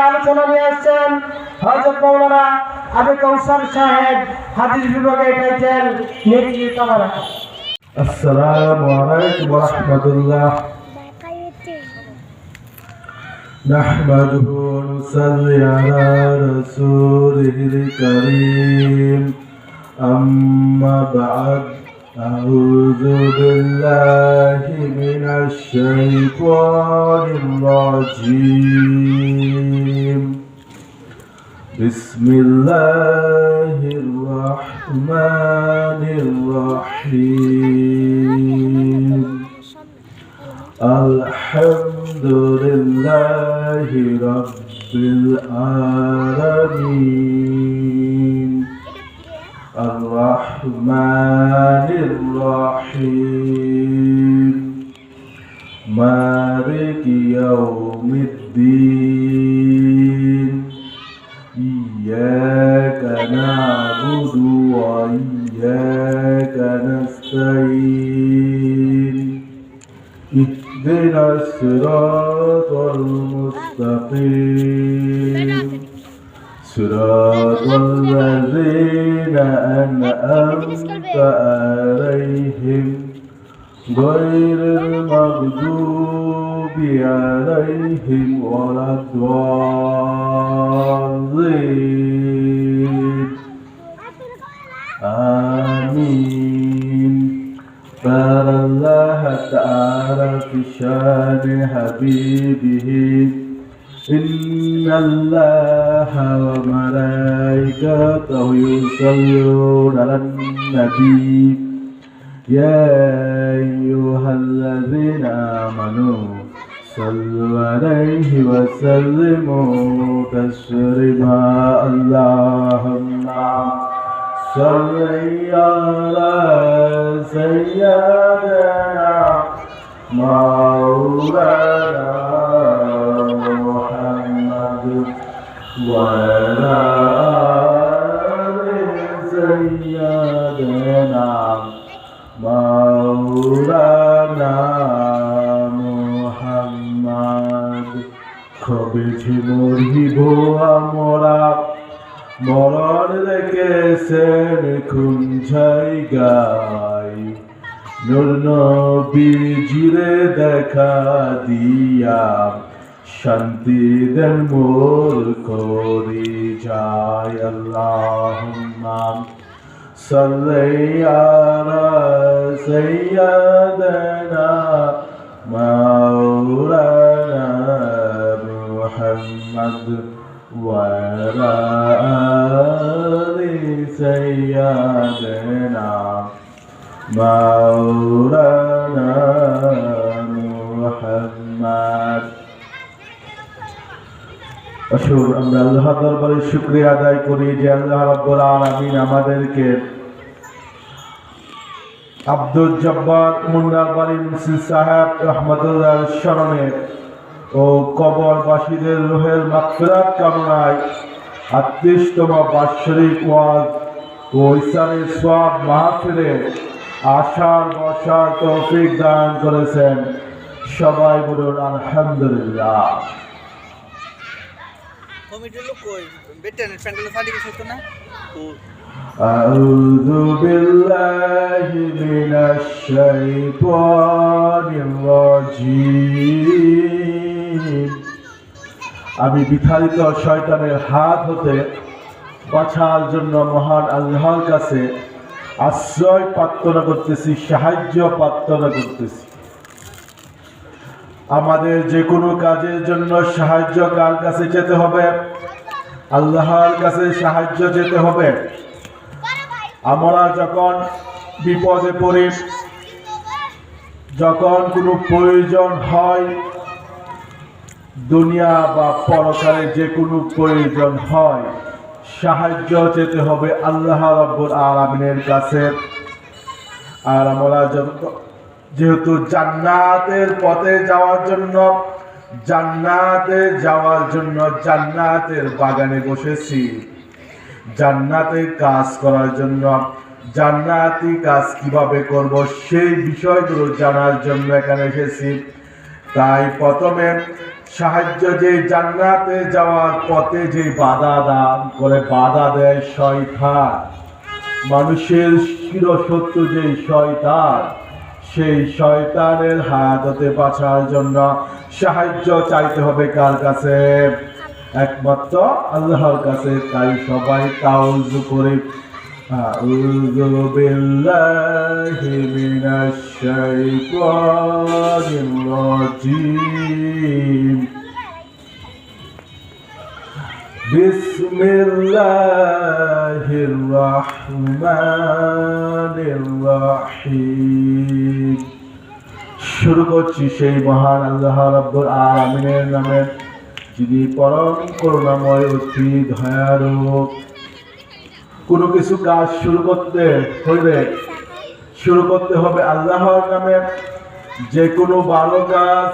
আলোচনা নিয়ে আসছেন হযরত মাওলানা আবু কাউসার সাহেব, হাদিস বিভাগে এটাইছেন নেকি কামারা। আসসালামু আলাইকুম ওয়া রাহমাতুল্লাহ। নাহমাদুহু ওয়া নুসাল্লি আলা রাসূলিল কারীম। আম্মা বা'দ। আউযু বিল্লাহি মিনাশ শাইতানির রাজীম। বিসমিল্লাহির রাহমানির রাহিম। আলহামদুলিল্লাহি রাব্বিল আলামিন। আর-রাহমানির রাহিম। মালিকি ইয়াউমিদ্দিন। ইয়্যাকা না'বুদু ওয়া ইয়্যাকা নাস্তাঈন। اهدنا الصراط المستقيم صراط الذين أنعمت عليهم غير المغضوب عليهم ولا الضالين آمين. قال الله تعالى في شان حبيبه إن الله وملائكته يصلون على النبي يا أيها الذين آمنوا صلوا عليه وسلموا تسليما. اللهم صل على سيدنا مولانا محمد وعلى آل سيدنا مولانا محمد. কবেছি মরিব আমরা, মরণ রেখেছেন কোন জায়গায়, নূর নবীজিরে দেখা দিয়া শান্তি দেন মোর করি যায়। আল্লাহুম্মা সাল্লি আলা সাইয়্যিদিনা মাওলানা মুহাম্মদ وعلى آل سيدنا مولانا محمد. আসুন আমরা আল্লাহর দরবারে শুকরিয়া আদায় করি যে আল্লাহ রাব্বুল আলামিন আমাদেরকে আব্দুল জব্বার মুন্নার বাড়ি মুন্সি সাহেব রহমাতুল্লাহ স্মরণে ও কবরবাসীদের রুহের মাগফিরাত কামনায় ৩৮তম বাৎসরিক ওয়াজ ও ইসলামের সওয়াব মাহফিলে আসার বসার তৌফিক দান করেছেন। সবাই বলুন আলহামদুলিল্লাহ। আউযু বিল্লাহি মিনাশ শাইতানির রাজীম। আমি বিতাড়িত শয়তানের হাত হতে বাঁচার জন্য মহান আল্লাহর কাছে আশ্রয় প্রার্থনা করতেছি, সাহায্য প্রার্থনা করতেছি। আমাদের যে কোনো কাজের জন্য সাহায্য কার কাছে যেতে হবে? আল্লাহর কাছে সাহায্য যেতে হবে। আমরা যখন বিপদে পড়ি, যখন কোনো প্রয়োজন হয়, দুনিয়া বা পরকালে যে কোনো প্রয়োজন হয়, সাহায্য চেতে হবে আল্লাহ রাব্বুল আলামিনের কাছে। আর আমরা যেহেতু জান্নাতের পথে যাওয়ার জন্য, জান্নাতের বাগানে বসেছি, জান্নাতের কাজ করার জন্য, জান্নাতি কাজ কিভাবে করব সেই বিষয়গুলো জানার জন্য এখানে এসেছি। তাই প্রথমে সাহায্য যে জান্নাতে যাওয়ার পথে যে বাধা দান করে, বাধা দেয় শয়তান, মানুষের চিরশত্রু যে শয়তান, সেই শয়তানের হাত হতে বাঁচার জন্য সাহায্য চাইতে হবে কার কাছে? একমাত্র আল্লাহর কাছে। তাই সবাই তাওযু করে আউযু বিল্লাহি মিনাশ শাইতানির রাজীম বিসমিল্লাহির রহমানির রহিম। শুরু করছি সেই মহান আল্লাহ রাব্বুল আলামিনের নামে, যিনি পরম করুণাময়, অতি দয়ালু। কোনো কিছু কাজ শুরু করতে হবে আল্লাহর নামে। যে কোনো ভালো কাজ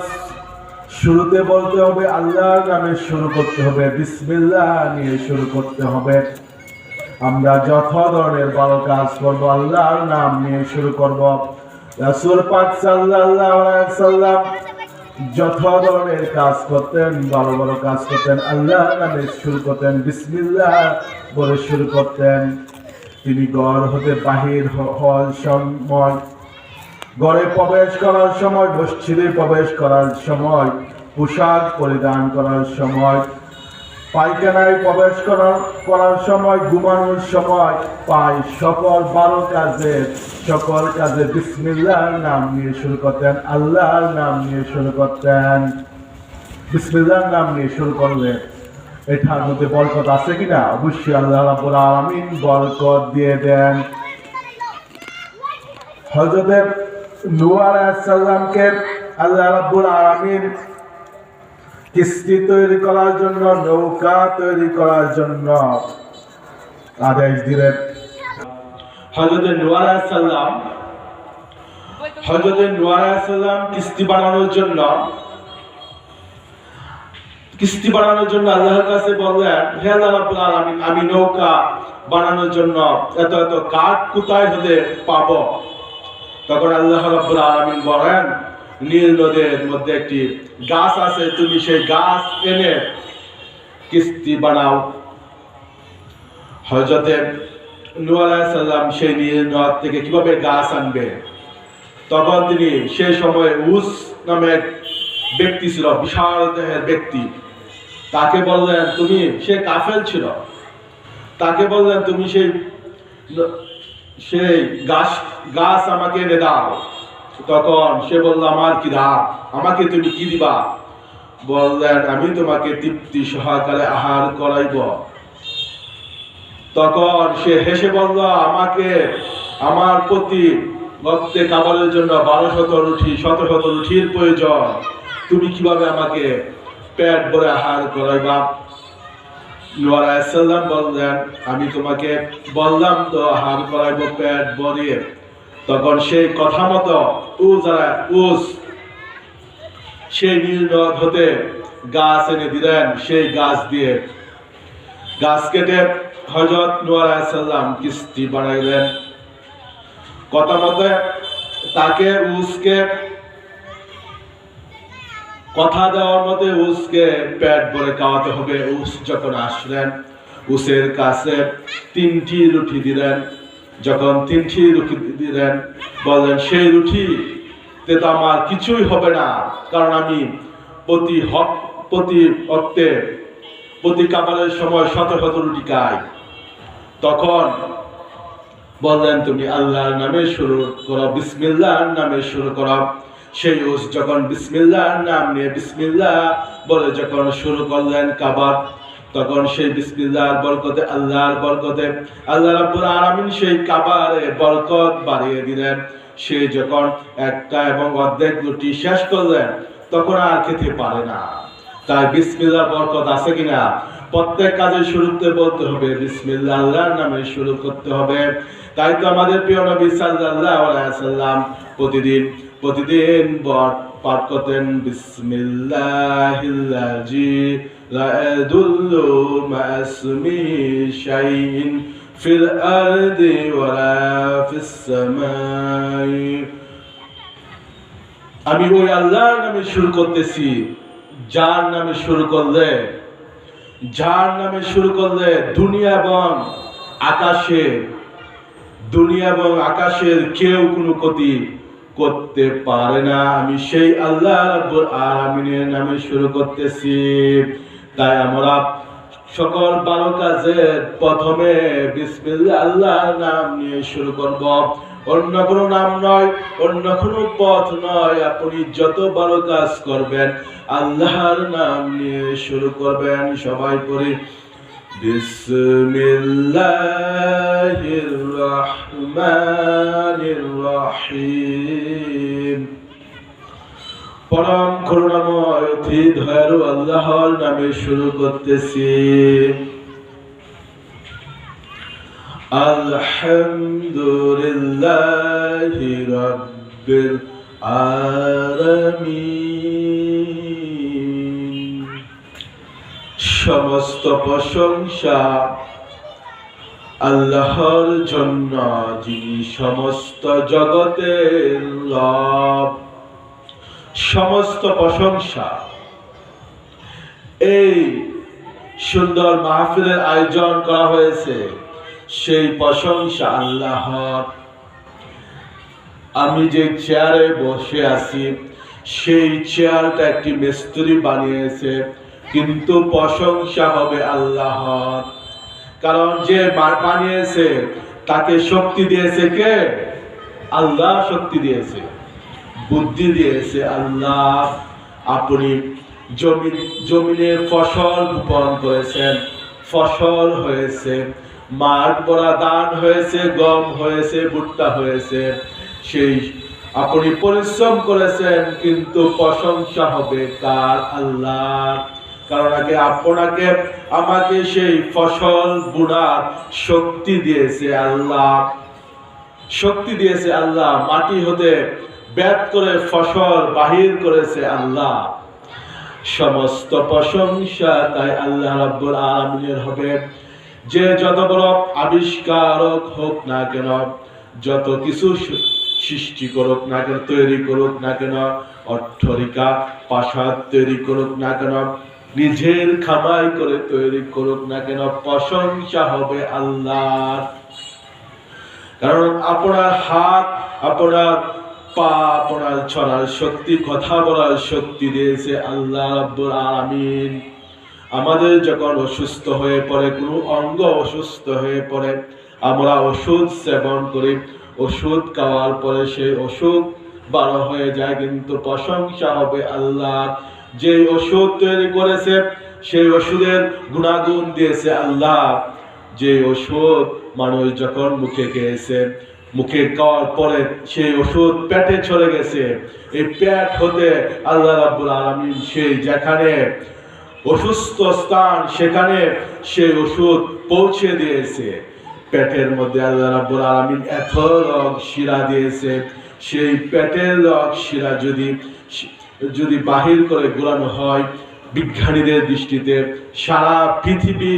শুরুতে বলতে হবে আল্লাহর নামে শুরু করতে হবে, বিসমিল্লাহ নিয়ে শুরু করতে হবে। আমরা যত ধরনের ভালো কাজ করবো আল্লাহর নাম নিয়ে শুরু করব। রাসূল পাক সাল্লাল্লাহু আলাইহি ওয়াসাল্লাম যত ধরনের কাজ করতেন, ভালো ভালো কাজ করতেন, আল্লাহর নামে শুরু করতেন, বিসমিল্লাহ বলে শুরু করতেন। তিনি ঘর হতে বাহির হওয়ার সময়, ঘরে প্রবেশ করার সময়, মসজিদে প্রবেশ করার সময়, পোশাক পরিধান করার সময়, পায়খানায় প্রবেশ করার সময়, ঘুমানোর সময়, পায় সকল কাজে বিসমিল্লাহর নাম নিয়ে শুরু করতেন, আল্লাহর নাম নিয়ে শুরু করতেন। বিসমিল্লাহর নাম নিয়ে শুরু করলে এটার মধ্যে বরকত আছে কিনা? অবশ্যই আল্লাহ রাব্বুল আলামিন বরকত দিয়ে দেন। হযরত নূহ আলাইহিস সালামকে আল্লাহ রাব্বুল আলামিন কিস্তি তৈরি করার জন্য, নৌকা তৈরি করার জন্য আদেশ দিলেন। হযরত নূহ আলাইহিস সালাম কিস্তি বানানোর জন্য আল্লাহর কাছে বললেন, হে আল্লাহ রাব্বুল আলামিন, আমি নৌকা বানানোর জন্য এত এত কাঠ কোথায় হতে পাবো? তখন আল্লাহ রাব্বুল আলামিন বলেন, নীল নদের মধ্যে একটি গাছ আছে, তুমি সেই গাছ এনে কিস্তি বানাও। হযরত নূহ আলাইহিস সালাম সেই নীল নদ থেকে কিভাবে গাছ আনবে? তখন তিনি সেই সময় উস নামে এক ব্যক্তি ছিল, বিশাল দেহের ব্যক্তি, তাকে বললেন, তুমি, সে কাফের ছিল, তাকে বললেন, তুমি সেই গাছ আমাকে এনে দাও। তখন সে বলল, আমার কি দাও, আমাকে তুমি কি দিবা? বললেন, আমি তোমাকে তৃপ্তি সহকারে আহার করাইব। তখন সে হেসে বলল, আমাকে আমার প্রতি রক্তে খাবারের জন্য 1200 রুটি, 1700 রুটির প্রয়োজন, তুমি কিভাবে আমাকে পেট ভরে আহার করাইবা? নূহ আলাইহিস সালাম বললেন, আমি তোমাকে বললাম তো আহার করাইব পেট ভরিয়ে। তখন সেই কথা মতো সেই নীল নদ হতে গাছ এনে দিলেন। সেই গাছ দিয়ে গাছ কেটে হযরত নূহ আলাইহিস সালাম কিস্তি বানাইলেন। কথা মতে তাকে কথা দেওয়ার মতে উসকে পেট ভরে খাওয়াতে হবে। উস যখন আসলেন, উসের কাছে 3টি রুটি দিলেন। যখন 3টি রুটি দিলেন, বললেন, সেই রুটিতে তো আমার কিছুই হবে না, কারণ আমি প্রতি খাবারের সময় 1700 রুটি খাই। তখন বললেন, তুমি আল্লাহর নামে শুরু করো, বিসমিল্লাহর নামে শুরু করো। সেই উস যখন বিসমিল্লাহর নাম নিয়ে বিসমিল্লাহ বলে যখন শুরু করলেন খাবার, তখন সেই বিসমিল্লাহর বরকতে, আল্লাহর বরকতে আল্লাহ রাব্বুল আলামিন সেই খাবারে বরকত বাড়িয়ে দিলেন। সে যখন একটা এবং অর্ধেক রুটি শেষ করলেন, তখন আর খেতে পারে না। তাই বিসমিল্লাহর বরকত আছে কিনা? প্রত্যেক কাজে শুরুতে বলতে হবে বিসমিল্লাহ, আল্লাহর নামে শুরু করতে হবে। তাই তো আমাদের প্রিয় নবী সাল্লাল্লাহু আলাইহি ওয়াসাল্লাম প্রতিদিন পাঠ করতেন, বিসমিল্লাহিল্লাযী লা ইয়াদুল্লু মা'আসমি শাইইন ফিল আরদি ওয়ালা ফিস সামাই। আমি ওই আল্লাহর নামে শুরু করতেছি যার নামে শুরু করলে দুনিয়া এবং আকাশের কেউ কোনো ক্ষতি করতে পারে না। আমি সেই আল্লাহ রাব্বুল আলামিনের নামে শুরু করতেছি। তাই আমরা সকল ভালো কাজের প্রথমে বিসমিল্লাহ আল্লাহর নাম নিয়ে শুরু করব। অন্য কোনো নাম নয়, অন্য কোনো পথ নয়। আপনি যত ভালো কাজ করবেন আল্লাহর নাম নিয়ে শুরু করবেন। সবাই পড়ি বিসমিল্লাহির রহমানির রহিম। পরম করুণাময় অতি দয়ালু আল্লাহর নামে শুরু করতেছি। আলহামদুলিল্লাহি রাব্বিল আলামিন। সমস্ত প্রশংসা আল্লাহর জন্য, যিনি সমস্ত জগতের রব। সমস্ত প্রশংসা। এই সুন্দর মাহফিলের আয়োজন করা হয়েছে, সেই প্রশংসা আল্লাহর। আমি যে চেয়ারে বসে আছি সেই চেয়ারটা একটি মিস্ত্রি বানিয়েছে, কিন্তু প্রশংসা হবে আল্লাহর। কারণ যে বানিয়েছে তাকে শক্তি দিয়েছে কে? আল্লাহ শক্তি দিয়েছে, বুদ্ধি দিয়েছে আল্লাহ। আপনি জমিনে ফসল বপন করেছেন, ফসল হয়েছে, মাঠ ভরা ধান হয়েছে, গম হয়েছে, ভুট্টা হয়েছে। সেই আপনি পরিশ্রম করেছেন, কিন্তু প্রশংসা হবে কার? আল্লাহ। কারণ আপনাকে আমাকে সেই ফসল বুনার শক্তি দিয়েছে আল্লাহ। শক্তি দিয়েছে আল্লাহ। মাটি হতে বেদ করে ফসল বাহির করেছে আল্লাহ। সমস্ত প্রশংসা তাই আল্লাহ রাব্বুল আলামিনের হবে। যে যত বড় আবিষ্কারক হোক না কেন, যত কিছু সৃষ্টি করুক না কেন, তৈরি করুক না কেন, অট্টালিকা প্রাসাদ তৈরি করুক না কেন, নিজের খামাই করে তৈরি করুক না কেন, প্রশংসা হবে আল্লাহর। কারণ আপনার হাত, আপনার পা, আপনার চলার শক্তি, কথা বলার শক্তি দিয়েছে আল্লাহ রাব্বুল আলামিন। আমাদের যখন অসুস্থ হয়ে পড়ে, কোনো অঙ্গ অসুস্থ হয়ে পড়ে, আমরা ওষুধ সেবন করি। ওষুধ খাওয়ার পরে সেই অসুখ ভালো হয়ে যায়, কিন্তু প্রশংসা হবে আল্লাহ। যে ওষুধ তৈরি করেছে সেই ওষুধের গুণাগুণ দিয়েছে আল্লাহ। যে ওষুধ মানুষ যখন মুখে খেয়েছে, মুখে খাওয়ার পরে সেই ওষুধ পেটে চলে গেছে, এই পেট হতে আল্লাহ রাব্বুল আলামিন সেই যেখানে অসুস্থ স্থান সেখানে সেই ওষুধ পৌঁছে দিয়েছে। পেটের মধ্যে আল্লাহ রাব্বুল আলামিন এত রগ শিরা দিয়েছে, সেই পেটের রগ শিরা যদি বাহির করে ঘোরানো হয়, বিজ্ঞানীদের দৃষ্টিতে সারা পৃথিবী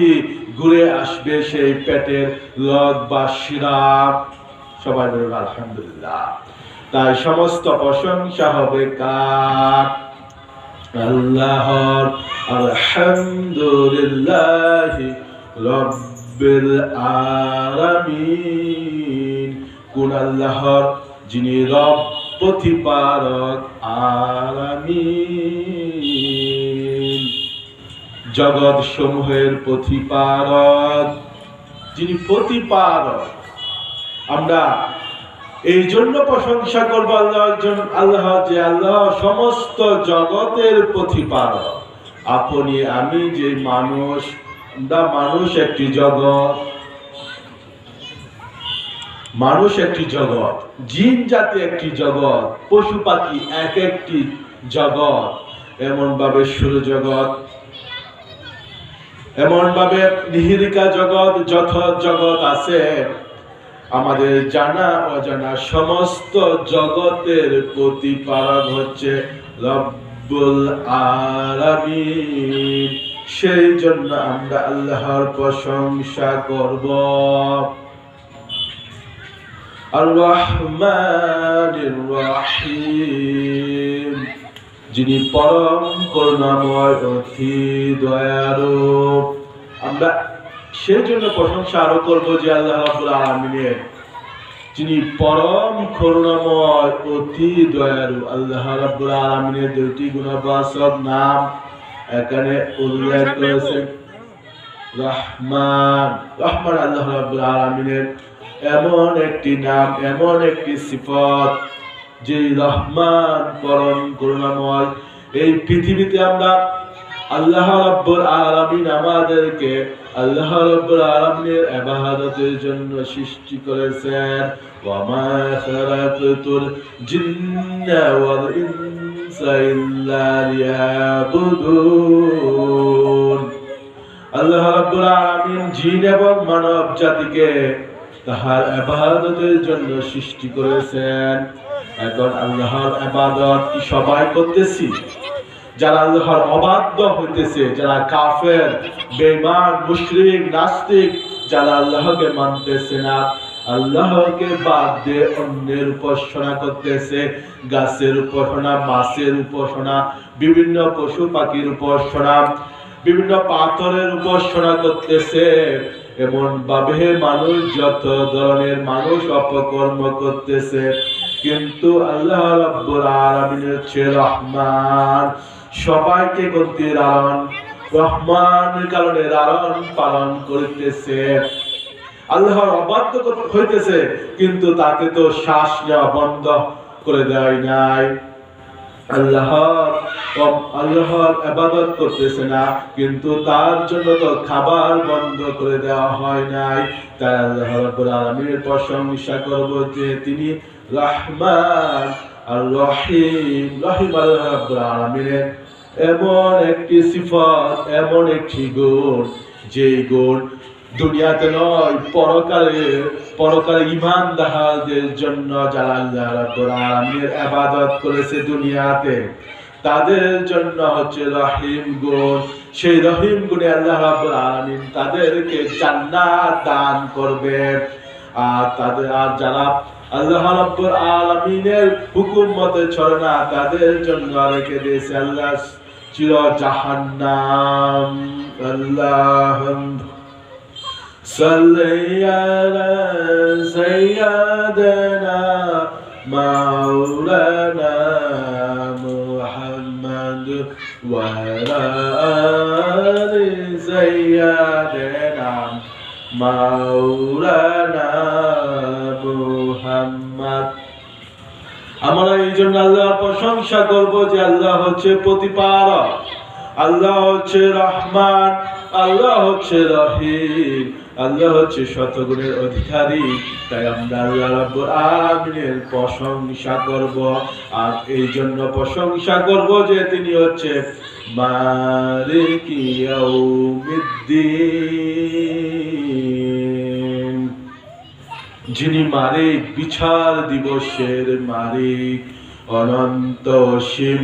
ঘুরে আসবে সেই পেটের রগ বা শিরা। সবাই বলুন আলহামদুলিল্লাহ। তাই সমস্ত প্রশংসা হবে কার? আল্লাহর। আলহামদুলিল্লাহি রাব্বিল আলামিন। কোন আল্লাহর? যিনি রব, প্রতিপালক, আলামিন, জগৎ সমূহের প্রতিপালক, যিনি প্রতিপালক। আমরা এই জন্য প্রশংসা করব আল্লাহ, যে আল্লাহ সমস্ত জগতের প্রতিপালক। আপনি আমি যে মানুষ, মানুষ একটি জগৎ, মানুষ একটি জগৎ, জিন জাতি একটি জগৎ, পশু পাখি এক একটি জগৎ। এমন ভাবে সূর্য জগৎ, এমন ভাবে নিহিরিকা জগৎ, যত জগৎ আছে, আমাদের জানা অজানা সমস্ত জগতের প্রতিপালক হচ্ছে রব্বুল আলামিন। সেই জন্য আমরা আল্লাহর প্রশংসা করব। আর রহমানির রহিম। যিনি পরম করুণাময় অতি দয়ালু। আমরা সেই জন্য প্রশংসা আরো করবো যে আল্লাহ রাব্বুল আলামিনের, যিনি পরম করুণাময় অতি দয়ালু। আল্লাহ রাব্বুল আলামিনের দুটি গুণবাচক নাম এখানে উল্লেখ করেছেন। রহমান, রহমান আল্লাহ রাব্বুল আলামিনের এমন একটি নাম, এমন একটি সিফত যে রহমান পরম করুণাময়। এই পৃথিবীতে আমরা আল্লাহ রাব্বুল আলামিন আমাদেরকে আল্লাহ রাব্বুল আলামিনের ইবাদতের জন্য সৃষ্টি করেছেন। ওয়া মা খালাকাতুল জিন্না ওয়াল ইনসা ইল্লা লিয়াবুদুন। আল্লাহ রাব্বুল আলামিন জিন এবং মানব জাতিকে তাহার ইবাদতের জন্য সৃষ্টি করেছেন। এখন আল্লাহর ইবাদত কি সবাই করতেছি? যারা আল্লাহর অবাধ্য হইতেছে, যারা কাফের, বেঈমান, মুশরিক, নাস্তিক, যারা আল্লাহকে মানতেছে না, আল্লাহকে বাদ দিয়ে অন্যের উপাসনা করতেছে, গাছের উপাসনা, মাছের উপাসনা, বিভিন্ন পশু পাখির উপাসনা, বিভিন্ন পাথরের উপাসনা করতেছে। এমন ভাবে মানুষ, যত ধরনের মানুষ অপকর্ম করতেছে। কিন্তু আল্লাহ রাব্বুল আলামিনের হচ্ছে রহমান, সবাইকে গতি লালন, রহমানের কারণে লালন পালন করতেছে। আল্লাহর অবাধ্য হইতেছে কিন্তু তাকে তো শ্বাস নেওয়া বন্ধ করে দেয় নাই। আল্লাহর ইবাদত করতেছে না কিন্তু তার জন্য তো খাবার বন্ধ করে দেওয়া হয় নাই। তাই আল্লাহ রাব্বুল আলামিনের প্রশংসা করব যে তিনি রহমান আর রহিম। রহিম আল্লাহ রাব্বুল আলামিনের এমন একটি সিফত, এমন একটি গুণ, যে গুণ দুনিয়াতে নয়, পরকালে ঈমানদারদের জন্য, যারা আল্লাহ রাব্বুল আলামিনের ইবাদত করেছে দুনিয়াতে, তাদের জন্য হচ্ছে রহিম গুণ। সেই রহিম গুণে আল্লাহ রাব্বুল আলামিন তাদেরকে জান্নাত দান করবে। আর যারা আল্লাহ রাব্বুল আলামিনের হুকুম মতে চলে না, তাদের জন্য রেখে দিয়েছে আল্লাহ চির জাহান্নাম। আল্লাহুম্মা সাল্লি আলা সাইয়্যিদিনা মাওলানা মুহাম্মদ ওয়া আলা আলি সাইয়্যিদিনা মাওলানা মুহাম্মদ। আমরা এই জন্য আল্লাহর প্রশংসা করব যে আল্লাহ হচ্ছে প্রতিপালক, আল্লাহ হচ্ছে রহমান, আল্লাহ হচ্ছে রহিম, আল্লাহ হচ্ছে শতগুণের অধিকারী। তাই আমরা আল্লাহ রাব্বুল আলামিনের প্রশংসা করব। আর এই জন্য প্রশংসা করব যে তিনি হচ্ছে মালিকি ইয়াউমিদ্দিন, যিনি মালিক, বিচার দিবসের মালিক, অনন্ত অসীম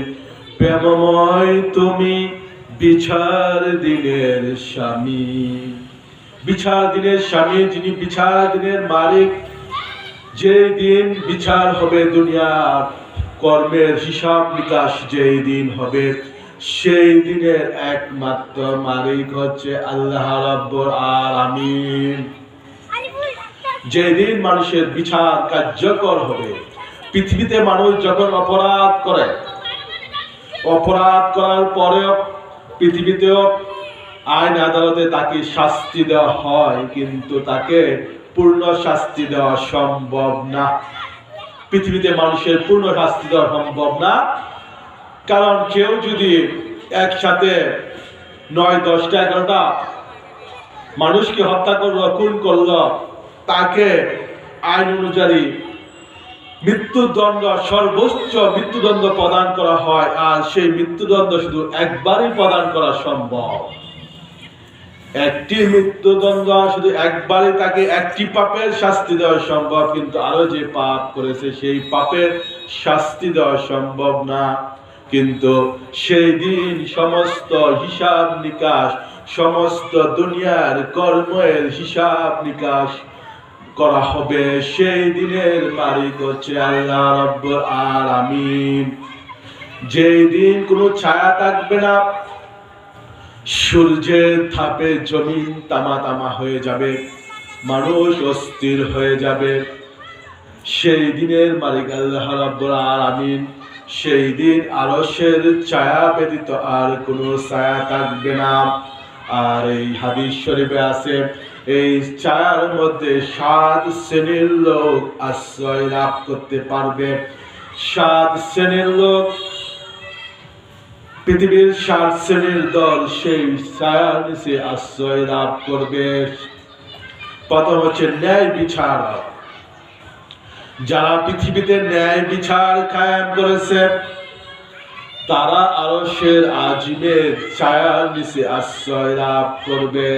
প্রেমময় তুমি, বিচার দিনের স্বামী। বিচার দিনের স্বামী, যিনি বিচার দিনের মালিক। যে দিন বিচার হবে, দুনিয়ার কর্মের হিসাব নিকাশ যেই দিন হবে, সেই দিনের একমাত্র মালিক হচ্ছে আল্লাহ রাব্বুল আলামিন। যেদিন মানুষের বিচার কার্যকর হবে, পৃথিবীতে মানুষ যখন অপরাধ করে, অপরাধ করার পরেও পৃথিবীতেও আইন আদালতে তাকে শাস্তি দেওয়া হয়, কিন্তু তাকে পূর্ণ শাস্তি দেওয়া সম্ভব না। পৃথিবীতে মানুষের পূর্ণ শাস্তি দেওয়া সম্ভব না, কারণ কেউ যদি একসাথে 9, 10টা, 11টা মানুষকে হত্যা করলো, খুন করলো, তাকে আইন অনুযায়ী মৃত্যুদণ্ড, সর্বোচ্চ মৃত্যুদণ্ড প্রদান করা হয়। আর সেই মৃত্যুদণ্ড শুধু একবারই প্রদান করা সম্ভব। একটি মৃত্যুদণ্ড শুধু একবারই, তাকে একটি পাপের শাস্তি দেওয়া সম্ভব, কিন্তু আরো যে পাপ করেছে সেই পাপের শাস্তি দেওয়া সম্ভব না। কিন্তু সেই দিন সমস্ত হিসাব নিকাশ, সমস্ত দুনিয়ার কর্মের হিসাব নিকাশ করা হবে। সেই দিনের মালিক হচ্ছে আল্লাহ রাব্বুল আলামিন। যেই দিন কোনো ছায়া থাকবে না, সূর্যের তাপে জমিন তামা তামা হয়ে যাবে, মানুষ অস্থির হয়ে যাবে। সেই দিনের মালিক আল্লাহ রাব্বুল আলামিন সেই দিন আরশের ছায়া ব্যতীত আর কোনো ছায়া থাকবে না। আর এই হাদিস শরীফে আছে, এই ছায়ার মধ্যে 7 শ্রেণীর লোক আশ্রয় লাভ করতে পারবে। 7 শ্রেণীর লোক, পৃথিবীর 7 শ্রেণীর দল সেই ছায়ার নিচে আশ্রয় লাভ করবে। প্রথম হচ্ছে ন্যায় বিচারক। যারা পৃথিবীতে ন্যায় বিচার কায়েম করেছে তারা আরশের আজিমের ছায়ার নিচে আশ্রয় লাভ করবে।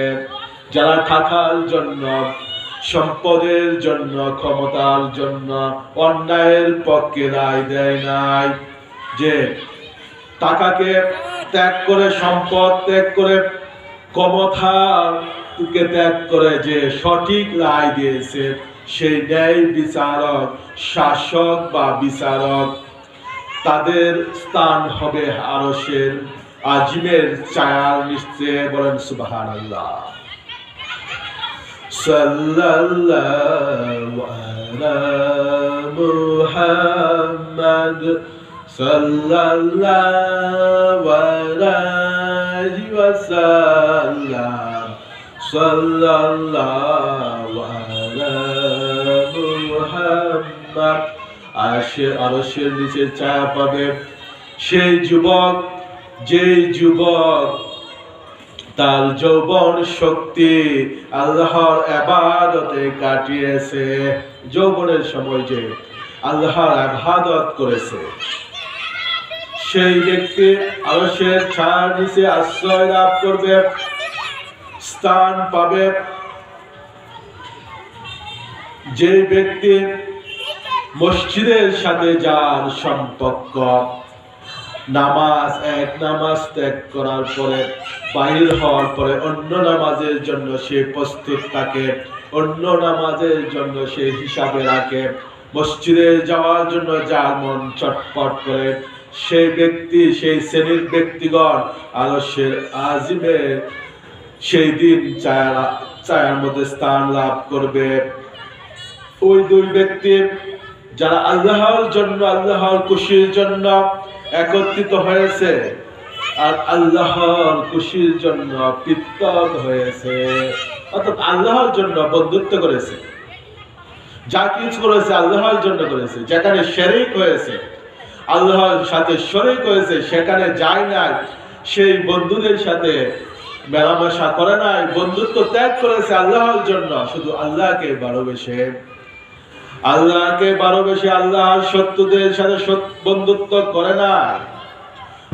যারা থাকার জন্য, সম্পদের জন্য, ক্ষমতার জন্য অন্যায়ের পক্ষে রায় দেয় নাই, যে টাকাকে ত্যাগ করে, সম্পদ ত্যাগ করে, ক্ষমতাকে ত্যাগ করে যে সঠিক রায় দিয়েছে, সেই ন্যায় বিচারক, শাসক বা বিচারক, তাদের স্থান হবে আরশের আজিমের ছায়ার নিচে। বলেন সুবহানাল্লাহ। সাল্লাল্লাহু আলা মুহাম্মাদ সাল্লাল্লাহু আলাইহি ওয়াসাল্লাম সাল্লাল্লাহু আলা মুহাম্মাদ। আরশের নিচে ছায়া পাবে সেই যুবক, যেই যুবক তার যৌবন শক্তি আল্লাহর ইবাদতে কাটিয়েছে, যৌবনের সময় যে আল্লাহর ইবাদত করেছে, সেই ব্যক্তি আরশের ছায়ার নিচে আশ্রয় লাভ করবে, স্থান পাবে। যে ব্যক্তি মসজিদের সাথে যার সম্পর্ক, নামাজ, এক নামাজ ত্যাগ করার পরে, বাহির হওয়ার পরে অন্য নামাজের জন্য সে প্রস্তুত থাকে, অন্য নামাজের জন্য সে হিসাবে রাখে, মসজিদে যাওয়ার জন্য যার মন চটপট করে, সেই ব্যক্তি, সেই শ্রেণীর ব্যক্তিগণ আরশের আজিমের সেই দিন ছায়ার মধ্যে স্থান লাভ করবে। ওই দুই ব্যক্তি যারা আল্লাহর জন্য, আল্লাহর খুশির জন্য একত্রিত হয়েছে আর আল্লাহর খুশির জন্য পৃথক হয়েছে, অর্থাৎ আল্লাহর জন্য বন্ধুত্ব করেছে, যা কিছু করেছে আল্লাহর জন্য করেছে। যেখানে শিরক হয়েছে, আল্লাহর সাথে শরীক হয়েছে, সেখানে যায় নাই, সেই বন্ধুদের সাথে মেলামেশা করে নাই, বন্ধুত্ব ত্যাগ করেছে আল্লাহর জন্য, শুধু আল্লাহকে ভালোবেসে, আল্লাহকে ভালোবেসে আল্লাহর শত্রুদের সাথে বন্ধুত্ব করে না,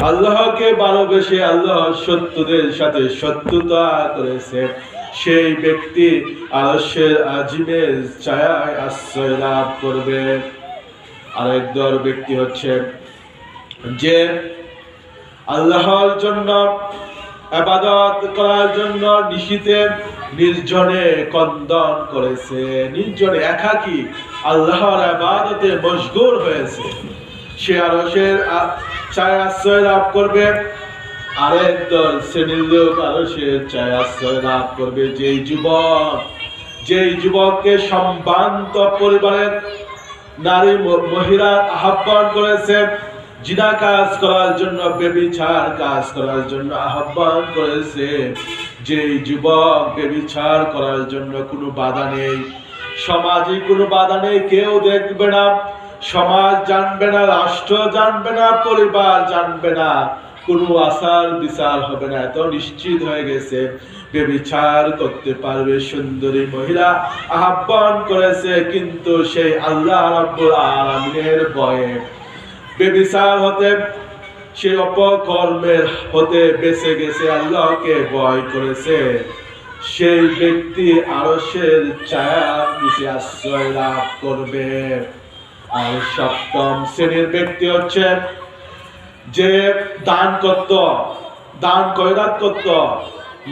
আল্লাহকে ভালোবেসে আল্লাহর শত্রুদের সাথে শত্রুতা করেছে, সেই ব্যক্তি আরশের আজিমের ছায়ায় আশ্রয় লাভ করবে। আরেক দল ব্যক্তি হচ্ছে যে আল্লাহর জন্য ইবাদত করার জন্য নিশিতে নির্জনে কন্দন করেছে, নির্জনে একাকী আল্লাহর ইবাদতে মশগুল হয়েছে, সে আরশের ছায়ায় আশ্রয় লাভ করবে। আরেক দল শ্রেণীর লোক আরশের ছায়ায় আশ্রয় লাভ করবে যেই যুবককে সম্ভ্রান্ত পরিবারের নারী মহিলা আহ্বান করেছে, জিনা কাজ করার জন্য, ব্যভিচার কাজ করার জন্য আহ্বান করেছে, যেই যুবক ব্যভিচার করার জন্য কোনো বাধা নেই, সমাজে কোনো বাধা নেই, কেউ দেখবে না, সমাজ জানবে না, রাষ্ট্র জানবে না, পরিবার জানবে না, কোনো আচার বিচার হবে না, এত নিশ্চিত হয়ে গেছে ব্যভিচার করতে পারবে সুন্দরী মহিলা আহ্বান করেছে, কিন্তু সেই আল্লাহ রাব্বুল আলামিনের ভয়ে ব্যভিচার হতে, সে অপকর্মের হতে বেঁচে গেছে, আল্লাহকে ভয় করেছে, সেই ব্যক্তি আরশের ছায়ার নিচে আশ্রয় লাভ করবে। আর সপ্তম শ্রেণীর ব্যক্তি হচ্ছে যে দান করত, দান খয়রাত করত,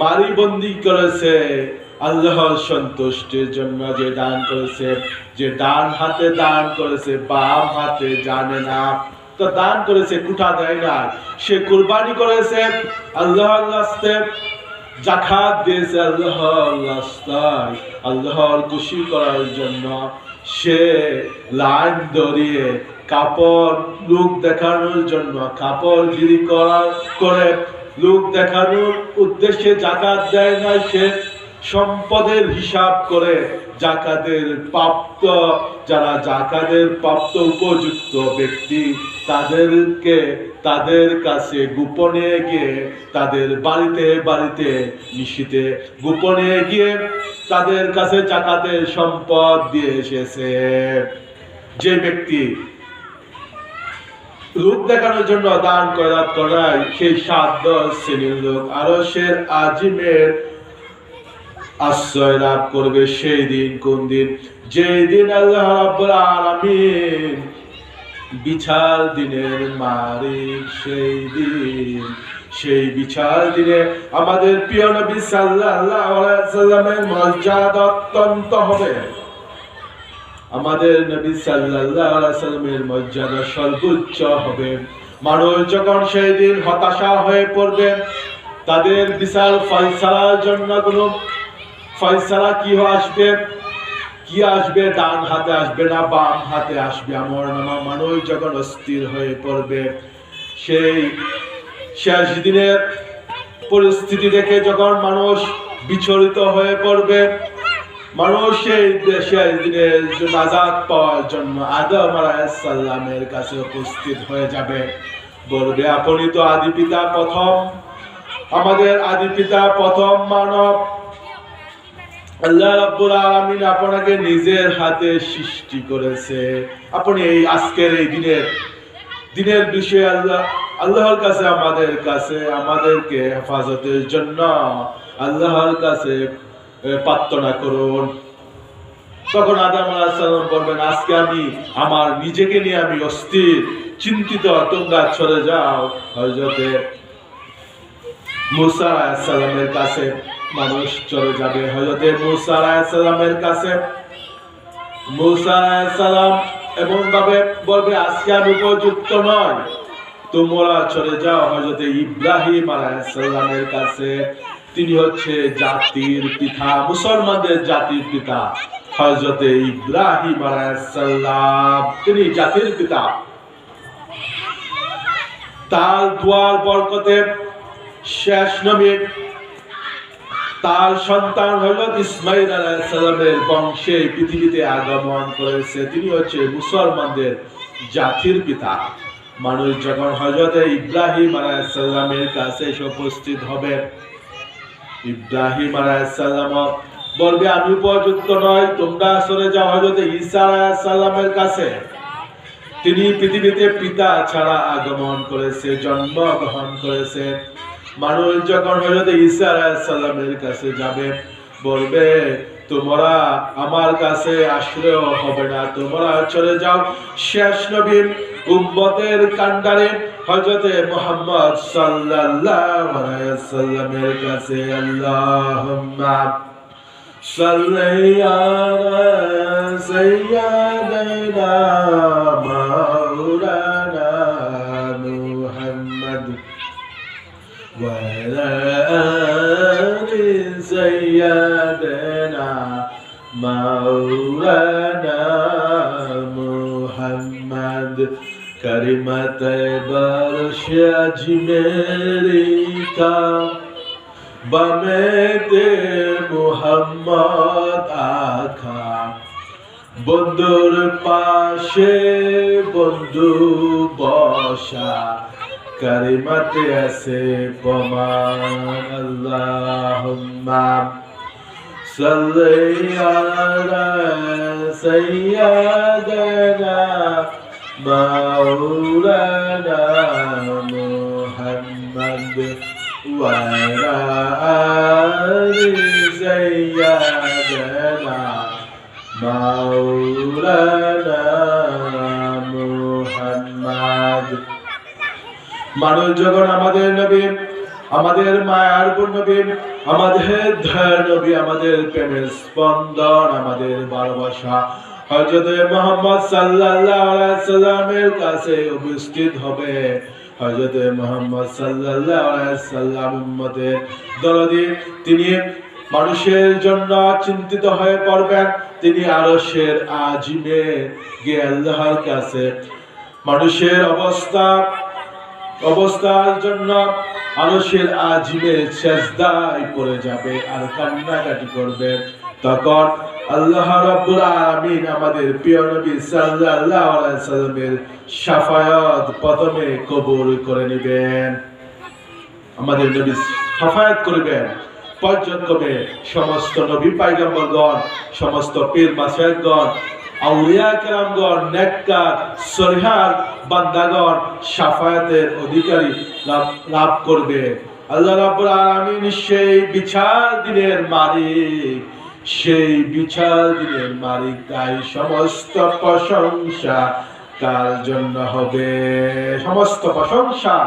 মারি বন্দি করেছে, আল্লাহর সন্তুষ্টির জন্য যে দান করেছে, যে ডান হাতে দান করেছে, বাম হাতে জানে না, তা দান করেছে, কুঠা দেয় না, সে কুরবানি করেছে আল্লাহর রাস্তে, যাকাত দিয়েছে আল্লাহর রাস্তায়, আল্লাহর খুশি করার জন্য। সে লাইন ধরিয়ে কাপড় লোক দেখানোর জন্য কাপড় গিরি করে লোক দেখানোর উদ্দেশ্যে যাকাত দেয় না, সে সম্পদের হিসাব করে যাকাতের প্রাপ্ত, যারা যাকাতের প্রাপ্ত উপযুক্ত ব্যক্তি তাদেরকে তাদের কাছে গোপনে গিয়ে, তাদের বাড়িতে বাড়িতে নিশিতে গোপনে গিয়ে তাদের কাছে যাকাতের সম্পদ দিয়ে এসেছে। যে ব্যক্তি লোক দেখানোর জন্য দান খয়রাত করায় সেই 7-10 শ্রেণীর লোক আরশের আজিমের আশ্রয় লাভ করবে। সেই দিন কোন দিন? যেই দিন আল্লাহ রাব্বুল আলামিন বিচার দিনের মালিক, সেই দিন, সেই বিচার দিনে আমাদের প্রিয় নবী সাল্লাল্লাহু আলাইহি ওয়াসাল্লামের মর্যাদা অত্যন্ত হবে। আমাদের নবী সাল্লাল্লাহু আলাইহি ওয়াসাল্লামের মর্যাদা সর্বোচ্চ হবে। মানুষ যখন সেই দিন হতাশা হয়ে পড়বে, তাদের বিশাল ফয়সালার জন্য কোনো ফয়সালা কি আসবে, কি আসবে, ডান হাতে আসবে না বাম হাতে আসবে, আমার নামা মানুষ যখন অস্থির হয়ে পড়বে, সেই শেষ দিনের পরিস্থিতি দেখে যখন মানুষ বিচলিত হয়ে পড়বে, মানুষ সেই শেষ দিনের নাজাত পাওয়ার জন্য আদম আলাইহিস সালামের কাছে উপস্থিত হয়ে যাবে, বলবে আপনি তো আদি পিতা প্রথম, আমাদের আদি পিতা প্রথম মানব, আল্লাহ রাব্বুল আলামিন আপনাকে নিজের হাতে সৃষ্টি করেছে, আপনি এই আজকের এই দিনের বিষয়ে আল্লাহর কাছে আমাদেরকে হেফাজতের জন্য আল্লাহর কাছে প্রার্থনা করুন। তখন আদম আলাইহিস সালাম বলবেন, আজকে আমি আমার নিজেকে নিয়ে আমি অস্থির, চিন্তিত, তোমরা চলে যাও হযরতে মুসা আলাইহিস সালামের কাছে। মানুষ চলে যাবে হযরতে মুসা আলাইহিস সালামের কাছে। মুসা আলাইহিস সালাম এমন ভাবে বলবে, আজকে আমি উপযুক্ত নয়, তোমরা চলে যাও হযরতে ইব্রাহিম আলাইহিস সালামের কাছে। তিনি হচ্ছে জাতির পিতা, মুসলমানদের জাতির পিতা হযরতে ইব্রাহিম আলাইহিস সালাম, তিনি জাতির পিতা। তার দুয়ার বরকতে শেষ নবী, তার সন্তান হযরত ইসমাঈল আলাইহিস সালামের বংশে পৃথিবীতে আগমন করেছে। তিনি হচ্ছে মুসলমানদের জাতির পিতা। মানুষ যখন হযরত ইব্রাহিম আলাইহিস সালামের কাছে এসে উপস্থিত হবে, ইব্রাহিম আলাইহিস সালাম বলবে, আমি উপযুক্ত নয়, তোমরা চলে যাও হযরত ঈসা আলাইহিস সালামের কাছে। তিনি পৃথিবীতে পিতা ছাড়া আগমন করেছে, জন্মগ্রহণ করেছে। মানুষ যখন হযরত ঈসা আলাইহিস সালামের কাছে যাবে, বলবে, তোমরা আমার কাছে আসলেও হবে না, তোমরা চলে যাও শেষ নবীর উম্মতের কান্ডারে হযরত মুহাম্মদ সাল্লাল্লাহু আলাইহি ওয়াসাল্লামের কাছে। আল্লাহুম্মা সাল্লি আলা সাইয়্যিদিনা মাওলানা মুহাম্মদ ওয়া আলা আলি সাইয়্যিদিনা মাওলানা মুহাম্মদ। करिमत बरश अजमेरी का बमेते मुहम्मद आखा, বন্ধুর পাশে বন্ধু বসা, কারিমাতে আছে প্রমাণ। আল্লাহুম্মা সাল্লি আলা সাইয়্যিদিনা মাওলানা মুহাম্মদ ওয়া আলা আলি সাইয়্যিদিনা মাওলানা মুহাম্মদ। মানুষ যখন আমাদের নবী, আমাদের মায়ার নবী, আমাদের দয়ার নবী, আমাদের প্রেমের স্পন্দন, আমাদের ভালোবাসা হযরত মুহাম্মদ সাল্লাল্লাহু আলাইহি সাল্লামের কাছে উপস্থিত হবে। হযরত মুহাম্মদ সাল্লাল্লাহু আলাইহি সাল্লাম উম্মতের দরদি, তিনি মানুষের জন্য চিন্তিত হয়ে পড়বেন। তিনি আরশের আজিমে গিয়ে আল্লাহর কাছে মানুষের অবস্থার জন্য আরশের আজিমে সিজদায় পড়ে যাবে আর কান্নাকাটি করবে। তখন আল্লাহ রাব্বুল আলামিন আমাদের প্রিয় নবী সাল্লাল্লাহু আলাইহি সাল্লামের শাফায়াত প্রথমে কবুল করে নেবেন। আমাদের নবী শাফায়াত করবেন, পর্যক্রমে সমস্ত নবী পয়গম্বরগণ, সমস্ত পীর মাশায়েখগণ, আউলিয়া কেরামগণ, নেককার সলিহান বান্দাগণ শাফায়াতের অধিকারী লাভ করবে। আল্লাহ রাব্বুল আলামিন সেই বিচার দিনের মালিক, সেই বিচার দিনের মালিক, তাই সমস্ত প্রশংসা কার জন্য হবে? সমস্ত প্রশংসা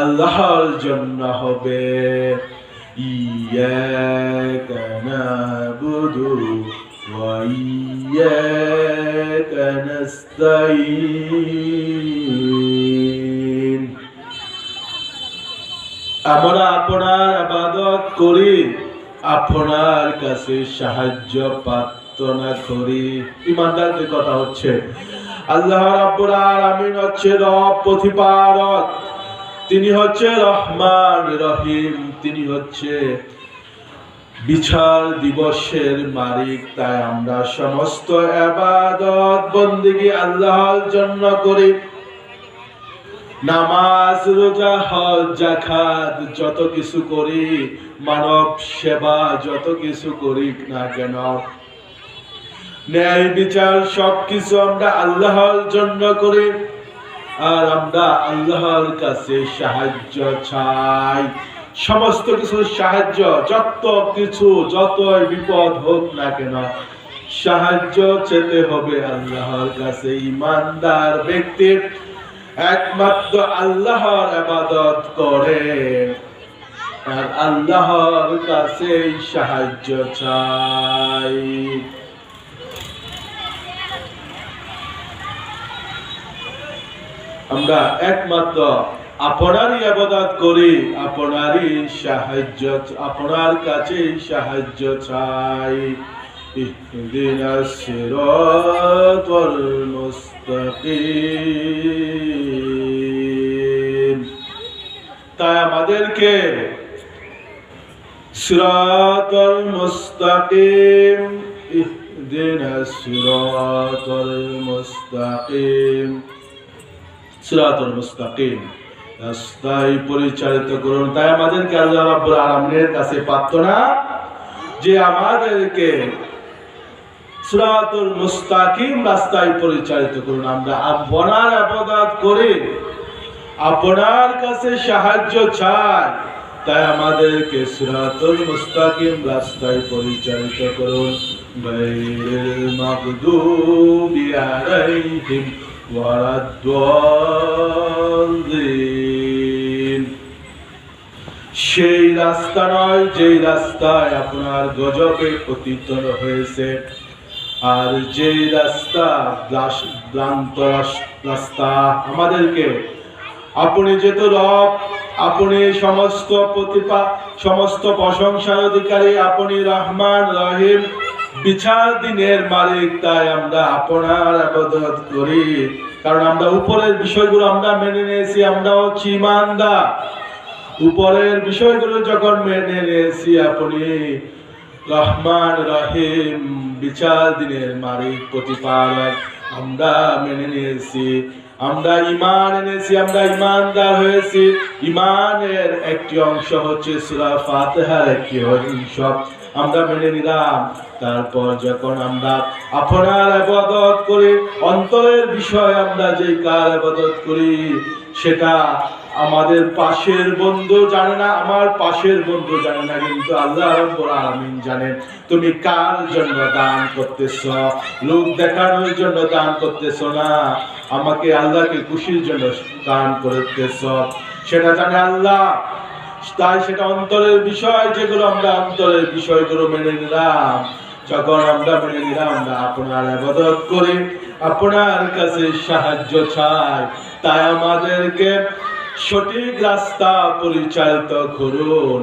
আল্লাহর জন্য হবে। ইয়াকা নাবুদু ওয়া ইয়াকা নাস্তাঈন। আমরা আপনার ইবাদত করি, আপনার কাছে সাহায্য প্রার্থনা করি। ইমানদারদের কথা হচ্ছে আল্লাহ রাব্বুল আলামিন হচ্ছে রব প্রতিপালক, তিনি হচ্ছে রহমান রহিম, তিনি হচ্ছে বিচার দিবসের মালিক। তাই আমরা সমস্ত ইবাদত বন্দেগী আল্লাহর জন্য করি। নামাজ, রোজা, হজ, যাকাত যত কিছু করি, মানব সেবা যত কিছু করি না কেন, ন্যায় বিচার সবকিছু আমরা আল্লাহর জন্য করি। আর আমরা আল্লাহর কাছে সাহায্য চাই। সমস্ত কিছুর সাহায্য, যত কিছু যতই বিপদ হোক না কেন, সাহায্য চেতে হবে আল্লাহর কাছে। ইমানদার ব্যক্তি একমাত্র আল্লাহর ইবাদত করে আর আল্লাহর কাছে সাহায্য চাই। আমরা একমাত্র আপনারই ইবাদত করি, আপনারই সাহায্য, আপনার কাছে সাহায্য চাই। ইহদিনাস সিরাতাল মুস্তাকিম। তাই আমাদেরকে সিরাতাল মুস্তাকিম, ইহদিনাস সিরাতাল মুস্তাকিম, সিরাতুল মুস্তাকিম রাস্তায় পরিচালিত করুন। তাই আমাদেরকে আল্লাহ রাব্বুল আলামিনের কাছে প্রার্থনা যে আমাদেরকে সিরাতুল মুস্তাকিম রাস্তায় পরিচালিত করুন। আমরা আপনার ইবাদত করি, আপনার কাছে সাহায্য চাই, তাই আমাদেরকে সিরাতুল মুস্তাকিম রাস্তায় পরিচালিত করুন। গায়রিল মাগদুবি আলাইহিম ওয়ালাদ-দাল্লিন। সেই রাস্তা নয় যেই রাস্তায় আপনার গজবে পতিত হয়েছে, আর যেই রাস্তা ভ্রান্ত রাস্তা। আমাদেরকে আপনি যেহেতু রব, আপনি সমস্ত প্রশংসার অধিকারী, আপনি রহমান রহিম, বিচার দিনের মালিক। তাই আমরা আপনার ইবাদত করি, কারণ আমরা উপরের বিষয়গুলো আমরা মেনে নিয়েছি। আমরা হচ্ছি ইমানদার। উপরের বিষয়গুলো যখন মেনে নিয়েছি, আপনি রহমান রহিম, বিচার দিনের মালিক, প্রতিপালক, আমরা মেনে নিয়েছি। আমরা ঈমান এনেছি, আমরা ঈমানদার হয়েছি। ঈমানের একটি অংশ হচ্ছে সূরা ফাতিহার একটি অংশ আমরা মেনে নিলাম। তারপর যখন আমরা আপনার ইবাদত করি, অন্তরের বিষয় আমরা যেই কার ইবাদত করি সেটা আমাদের পাশের বন্ধু জানে না, আমার পাশের বন্ধু জানে না, কিন্তু আল্লাহ রাব্বুল আলামিন জানেন। তুমি কার জন্য দান করতেছ? লোক দেখানোর জন্য দান করতেছ না, আমাকে আল্লাহকে খুশির জন্য দান করতেছ, সেটা জানে আল্লাহ। তাই সেটা অন্তরের বিষয়, যেগুলো আমরা অন্তরের বিষয়গুলো মেনে নিলাম, যখন আমরা মেনে নিলাম না আপনার ইবাদত করি, আপনার কাছে সাহায্য চাই, তাই আমাদেরকে সঠিক রাস্তা পরিচালিত করুন।